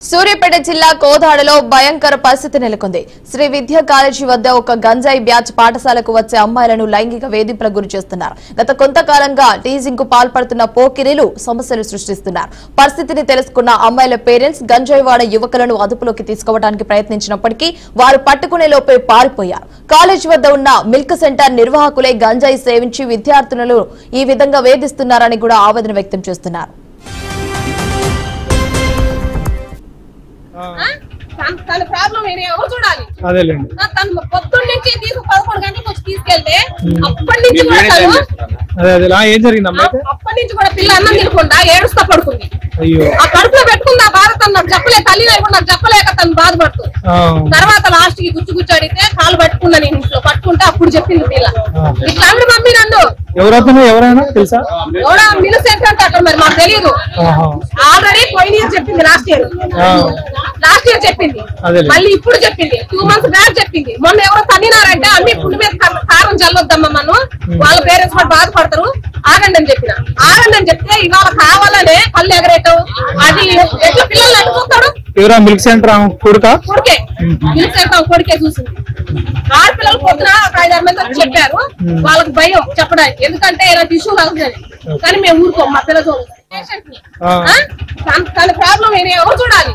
సూర్యాపేట జిల్లా కోదాడలో భయంకర పరిస్థితి నెలకొంది. శ్రీ విద్యా కాలేజీ వద్ద ఒక గంజాయి బ్యాచ్ పాఠశాలకు వచ్చే అమ్మాయిలను లైంగిక వేధింపులకు గురి చేస్తున్నారు. గత కొంతకాలంగా టీజింగ్ కు పాల్పడుతున్న పోకిరీలు సమస్యలు సృష్టిస్తున్నారు. పరిస్థితిని తెలుసుకున్న అమ్మాయిల పేరెంట్స్ గంజాయి వాడ యువకులను అదుపులోకి తీసుకోవడానికి ప్రయత్నించినప్పటికీ వారు పట్టుకునే లోపే పారిపోయారు. కాలేజీ వద్ద ఉన్న మిల్క్ సెంటర్ నిర్వాహకులే గంజాయి సేవించి విద్యార్థులను ఈ విధంగా వేధిస్తున్నారని కూడా ఆవేదన వ్యక్తం చేస్తున్నారు. తన ప్రాబ్లం ఎవరు చూడాలి? తను పొద్దున్న నుంచి 11 గంటలకు వచ్చి తీసుకెళ్తే అప్పటి నుంచి అప్పటి నుంచి కూడా పిల్ల అన్నం తినకుండా ఏడుస్తా పడుకుంది. ఆ కడుపులో పెట్టుకుంది. ఆ బాధ తను నాకు చెప్పలే, తల్లి నాకు చెప్పలేక తను బాధపడుతుంది. తర్వాత లాస్ట్ కి గుచ్చి అడిగితే కాలు పట్టుకున్నా, నేను ఇంట్లో పట్టుకుంటే అప్పుడు చెప్పింది పిల్ల ఇట్లా అన్న మమ్మీ నన్ను ఎవరైనా తెలుసా? ఎవడా మిల్క్ సెంటర్ అంటే మరి మాకు తెలియదు. ఆల్రెడీ పోయిన ఇయర్ చెప్పింది, లాస్ట్ ఇయర్ చెప్పింది, మళ్ళీ ఇప్పుడు చెప్పింది, 2 months బ్యాక్ చెప్పింది. మొన్న ఎవరో తన్నినారంటే అన్ని పుండి మీద కారం చల్లొద్దమ్మా, మనం వాళ్ళ పేరెంట్స్ కూడా బాధపడతారు, ఆగండి అని చెప్పిన. ఆగండి అని చెప్తే ఇవాళ కావాలనే కళ్ళు ఎగరేయటం, అది ఎట్లా పిల్లల్ని అడుగుతాడు. మిల్క్ సెంటర్ కొడుకే మిల్క్ సెంటర్ కొడుకే చూసింది. ఆడపిల్లలు పొద్దున ఒక 5-6 మంది చెప్పారు. వాళ్ళకి భయం చెప్పడానికి, ఎందుకంటే ఇలాంటి ఇష్యూలు అవుతుంది. కానీ మేము ఊరుకోం, మా పిల్లలు తన ప్రాబ్లం ఎవరు చూడాలి?